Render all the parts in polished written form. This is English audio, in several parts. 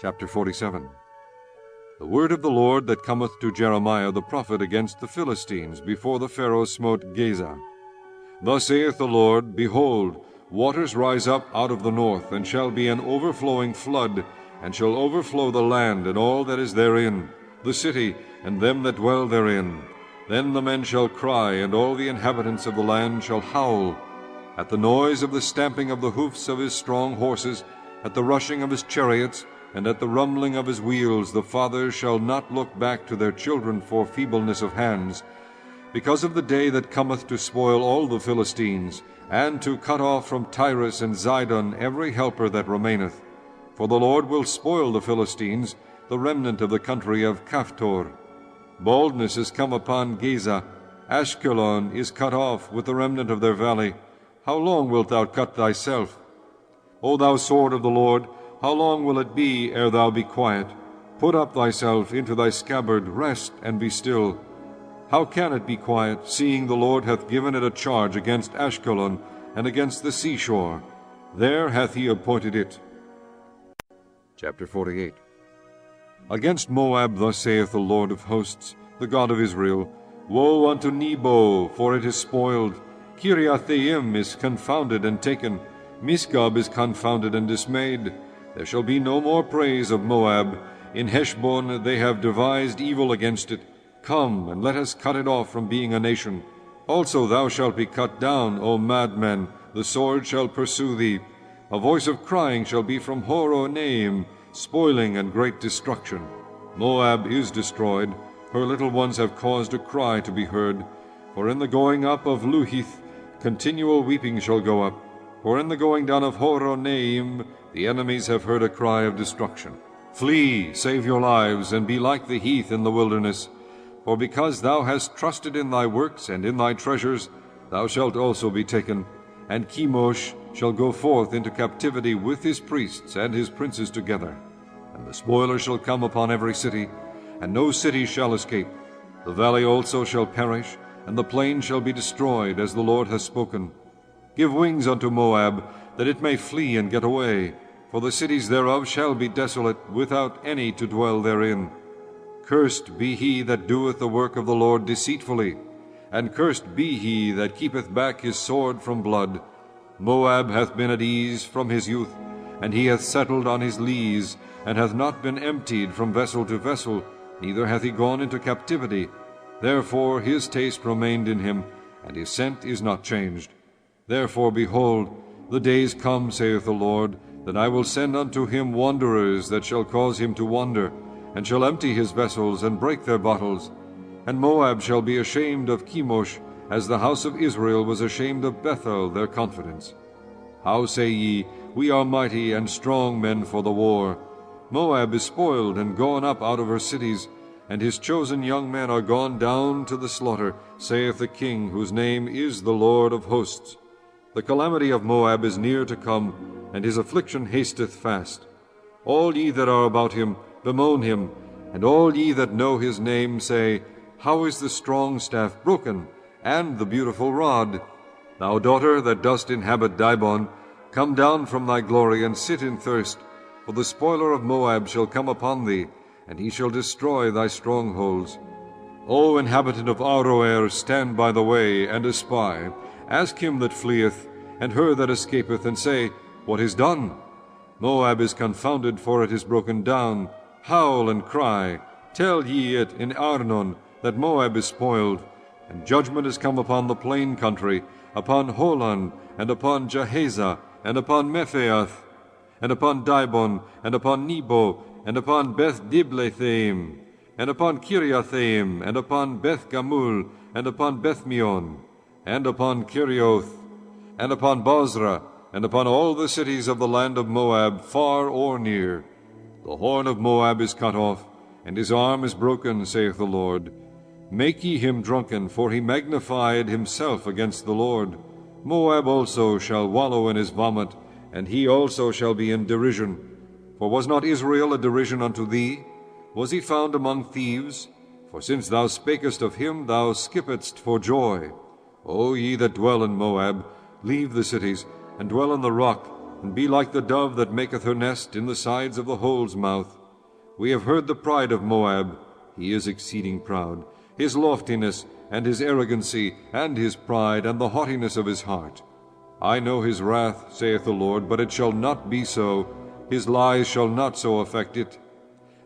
Chapter 47. The word of the Lord that cometh to Jeremiah the prophet against the Philistines, before the Pharaoh smote Gaza. Thus saith the Lord, Behold, waters rise up out of the north, and shall be an overflowing flood, and shall overflow the land and all that is therein, the city and them that dwell therein. Then the men shall cry, and all the inhabitants of the land shall howl, at the noise of the stamping of the hoofs of his strong horses, at the rushing of his chariots, and at the rumbling of his wheels. The fathers shall not look back to their children for feebleness of hands, because of the day that cometh to spoil all the Philistines, and to cut off from Tyrus and Zidon every helper that remaineth. For the Lord will spoil the Philistines, the remnant of the country of Caphtor. Baldness is come upon Gaza. Ashkelon is cut off with the remnant of their valley. How long wilt thou cut thyself? O thou sword of the Lord, how long will it be ere thou be quiet? Put up thyself into thy scabbard, rest, and be still. How can it be quiet, seeing the Lord hath given it a charge against Ashkelon, and against the seashore? There hath he appointed it. Chapter 48. Against Moab thus saith the Lord of hosts, the God of Israel, Woe unto Nebo, for it is spoiled. Kiriathaim is confounded and taken. Misgab is confounded and dismayed. There shall be no more praise of Moab. In Heshbon they have devised evil against it. Come, and let us cut it off from being a nation. Also thou shalt be cut down, O madman, the sword shall pursue thee. A voice of crying shall be from Horonaim, spoiling and great destruction. Moab is destroyed, her little ones have caused a cry to be heard. For in the going up of Luhith continual weeping shall go up. For in the going down of Horonaim the enemies have heard a cry of destruction. Flee, save your lives, and be like the heath in the wilderness. For because thou hast trusted in thy works and in thy treasures, thou shalt also be taken. And Chemosh shall go forth into captivity with his priests and his princes together. And the spoiler shall come upon every city, and no city shall escape. The valley also shall perish, and the plain shall be destroyed, as the Lord hath spoken. Give wings unto Moab, that it may flee and get away, for the cities thereof shall be desolate, without any to dwell therein. Cursed be he that doeth the work of the Lord deceitfully, and cursed be he that keepeth back his sword from blood. Moab hath been at ease from his youth, and he hath settled on his lees, and hath not been emptied from vessel to vessel, neither hath he gone into captivity. Therefore his taste remained in him, and his scent is not changed. Therefore, behold, the days come, saith the Lord, that I will send unto him wanderers that shall cause him to wander, and shall empty his vessels, and break their bottles. And Moab shall be ashamed of Chemosh, as the house of Israel was ashamed of Bethel, their confidence. How say ye, We are mighty and strong men for the war? Moab is spoiled and gone up out of her cities, and his chosen young men are gone down to the slaughter, saith the King, whose name is the Lord of hosts. The calamity of Moab is near to come, and his affliction hasteth fast. All ye that are about him bemoan him, and all ye that know his name say, How is the strong staff broken, and the beautiful rod? Thou daughter that dost inhabit Dibon, come down from thy glory, and sit in thirst. For the spoiler of Moab shall come upon thee, and he shall destroy thy strongholds. O inhabitant of Aroer, stand by the way, and espy. Ask him that fleeth, and her that escapeth, and say, What is done? Moab is confounded, for it is broken down. Howl and cry. Tell ye it in Arnon, that Moab is spoiled. And judgment is come upon the plain country, upon Holon, and upon Jahazah, and upon Mephaeth, and upon Dibon, and upon Nebo, and upon Beth-Diblathaim, and upon Kiriathaim, and upon Beth-Gamul, and upon Bethmeon, and upon Kerioth, and upon Bozrah, and upon all the cities of the land of Moab, far or near. The horn of Moab is cut off, and his arm is broken, saith the Lord. Make ye him drunken, for he magnified himself against the Lord. Moab also shall wallow in his vomit, and he also shall be in derision. For was not Israel a derision unto thee? Was he found among thieves? For since thou spakest of him, thou skippedst for joy. O ye that dwell in Moab, leave the cities, and dwell in the rock, and be like the dove that maketh her nest in the sides of the hole's mouth. We have heard the pride of Moab. He is exceeding proud, his loftiness, and his arrogancy, and his pride, and the haughtiness of his heart. I know his wrath, saith the Lord, but it shall not be so. His lies shall not so affect it.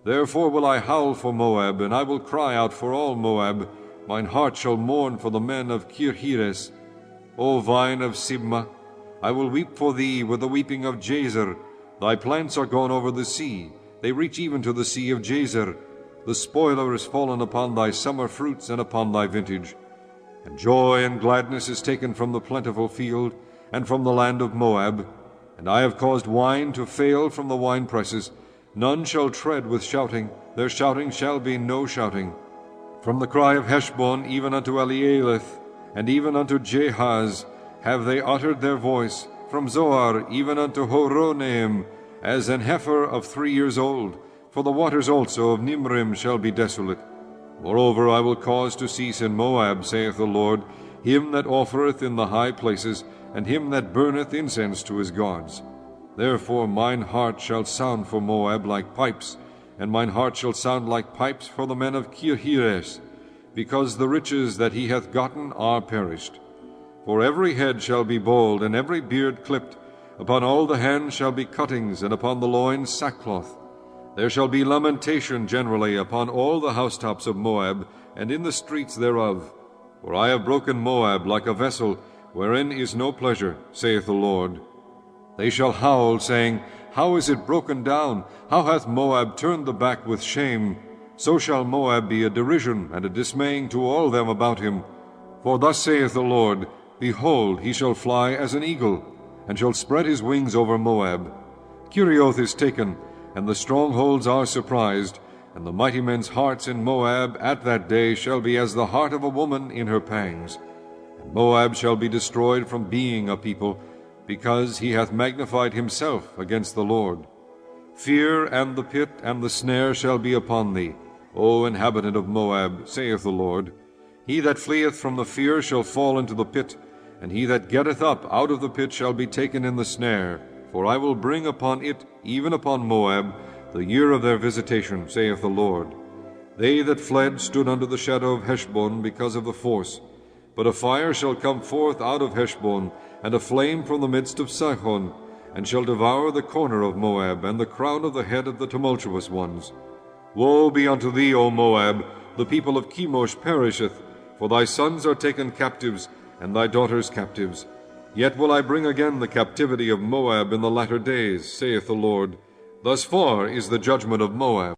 Therefore will I howl for Moab, and I will cry out for all Moab. Mine heart shall mourn for the men of Kirheres. O vine of Sibmah, I will weep for thee with the weeping of Jazer. Thy plants are gone over the sea, they reach even to the sea of Jazer. The spoiler is fallen upon thy summer fruits and upon thy vintage. And joy and gladness is taken from the plentiful field, and from the land of Moab. And I have caused wine to fail from the winepresses. None shall tread with shouting, their shouting shall be no shouting. From the cry of Heshbon even unto Elealeth, and even unto Jahaz, have they uttered their voice, from Zoar even unto Horonaim, as an heifer of 3 years old. For the waters also of Nimrim shall be desolate. Moreover, I will cause to cease in Moab, saith the Lord, him that offereth in the high places, and him that burneth incense to his gods. Therefore mine heart shall sound for Moab like pipes, and mine heart shall sound like pipes for the men of Kirheres, because the riches that he hath gotten are perished. For every head shall be bald, and every beard clipped. Upon all the hands shall be cuttings, and upon the loins sackcloth. There shall be lamentation generally upon all the housetops of Moab, and in the streets thereof. For I have broken Moab like a vessel, wherein is no pleasure, saith the Lord. They shall howl, saying, How is it broken down? How hath Moab turned the back with shame? So shall Moab be a derision and a dismaying to all them about him. For thus saith the Lord, Behold, he shall fly as an eagle, and shall spread his wings over Moab. Kerioth is taken, and the strongholds are surprised, and the mighty men's hearts in Moab at that day shall be as the heart of a woman in her pangs. And Moab shall be destroyed from being a people, because he hath magnified himself against the Lord. Fear and the pit and the snare shall be upon thee, O inhabitant of Moab, saith the Lord. He that fleeth from the fear shall fall into the pit, and he that getteth up out of the pit shall be taken in the snare. For I will bring upon it, even upon Moab, the year of their visitation, saith the Lord. They that fled stood under the shadow of Heshbon because of the force. But a fire shall come forth out of Heshbon, and a flame from the midst of Sihon, and shall devour the corner of Moab, and the crown of the head of the tumultuous ones. Woe be unto thee, O Moab! The people of Chemosh perisheth, for thy sons are taken captives, and thy daughters captives. Yet will I bring again the captivity of Moab in the latter days, saith the Lord. Thus far is the judgment of Moab.